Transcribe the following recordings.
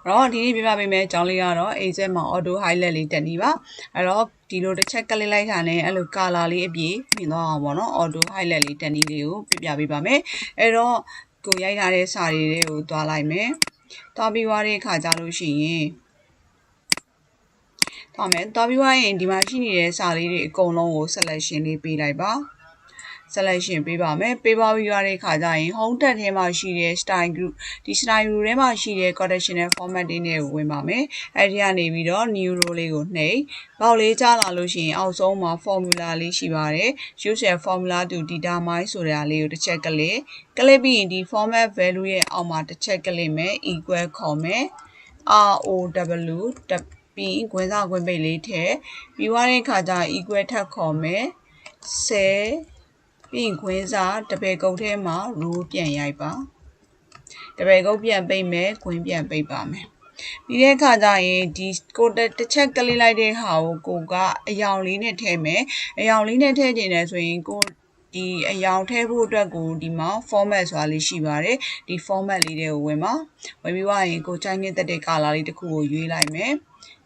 တော့ဒီနေ့ပြပြပေးမယ်အကြောင်းလေးကတော့ AZ မှာ auto highlight လေးတက်နေပါအဲ့တော့ဒီလိုတစ်ချက်ကလေးလိုက်တာနဲ့အဲ့လို color လေးအပြည့်မြင်သွားအောင်ပေါ့နော် auto highlight လေးတက်နေလေးကိုပြပြပေးပါမယ်အဲ့တော့ကိုရိုက်ထားတဲ့စာတွေတွေကိုသွားလိုက်မယ်သွားပြီးွားတဲ့အခါကျလို့ရှိရင်သွားမယ်သွားပြီးွားရင်ဒီမှာရှိနေတဲ့စာလေးတွေအကုန်လုံးကို selection လေးပေးလိုက်ပါ selection ပေးပါမယ်ပေးပါပြီးရတဲ့အခါကျရင် home tab ထဲမှာရှိတဲ့ style group ဒီ style group ထဲမှာရှိတဲ့ conditional format တွေနဲ့ဝင်ပါမယ်အဲ့ဒီကနေပြီးတော့ new row လေးကိုနှိပ်ပေါက်လေးကြားလာလို့ရှိရင်အောက်ဆုံးမှာ formula လေးရှိပါတယ် use your formula to determine ဆိုတာလေးကိုတစ်ချက်ကလေးပြီးရင်ဒီ format value ရဲ့အောက်မှာတစ်ချက်ကလေးမယ် equal ခေါ်မယ် row ပြီးခွဲစားခွဲပိတ်လေးထည့်ပြီးွားတဲ့အခါကျ equal ထပ်ခေါ်မယ်10ပြီးခွင်းစားတပယ်ကုတ်ထဲမှာ row ပြန်ရိုက်ပါတပယ်ကုတ်ပြန်ပိတ်မယ်ခွင်းပြန်ပိတ်ပါမယ်ပြီးတဲ့အခါကျရင်ဒီကိုတစ်ချက်ကလေးလိုက်တဲ့ဟာကိုကအယောင်လေးနဲ့ထည့်မယ်အယောင်လေးနဲ့ထည့်ခြင်းနဲ့ဆိုရင်ကိုဒီအယောင်ထည့်ဖို့အတွက်ကိုဒီမှာ format ဆိုတာလေးရှိပါတယ်ဒီ format လေးတွေကိုဝင်ပါဝင်ပြီးွားရင်ကိုချိန်နေတဲ့ color လေးတစ်ခုကိုရွေးလိုက်မယ်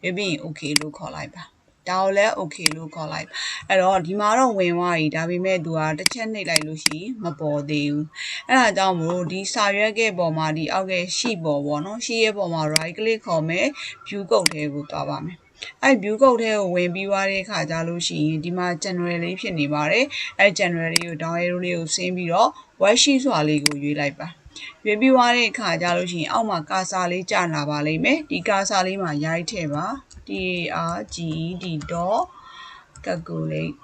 ရွေးပြီးရင် okay လို့ခေါ်လိုက်ပါဒါကိုလည်း okay လို့ခေါ်လိုက်အဲ့တော့ဒီမှာတော့ဝင်သွားပြီဒါပေမဲ့သူကတစ်ချက်နှိပ်လိုက်လို့ရှိရင်မပေါ်သေးဘူးအဲ့ဒါကြောင့်မို့ဒီစာရွက်ကပေါ်မှာဒီအောက်ကရှိပေါ်ပေါ့နော်ရှိရဲ့ပေါ်မှာ right click ခေါ်မယ် view ကုတ်ထဲကိုသွားပါမယ်အဲ့ view ကုတ်ထဲကိုဝင်ပြီးွားတဲ့အခါကျလို့ရှိရင်ဒီမှာ general လေးဖြစ်နေပါတယ်အဲ့ general လေးကို down arrow လေးကိုဆင်းပြီးတော့ worksheet ဆိုတာလေးကိုရွေးလိုက်ပါရွေးပြီးွားတဲ့အခါကျလို့ရှိရင်အောက်မှာကာစာလေးကြာလာပါလိမ့်မယ်ဒီကာစာလေးမှာရိုက်ထည့်ပါcalculate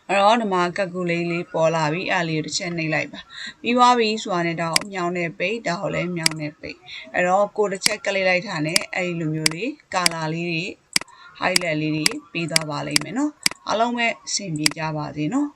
အဲ့တော့ဒီမှာ calculate လေးပေါ်လာပြီအဲ့လေးကိုတစ်ချက်နှိပ်လိုက်ပါပြီးွားပြီဆိုတာနဲ့ဒါကိုမြောင်းနဲ့ပိတ်ဒါကိုလည်းမြောင်းနဲ့ပိတ်အဲ့တော့ကိုတစ်ချက်ကလေးလိုက်တာနဲ့အဲ့ဒီလိုမျိုးလေး color လေးတွေ highlight လေးတွေပေးသွားပါလိမ့်မယ်နော်အားလုံးပဲအဆင်ပြေကြပါစေနော်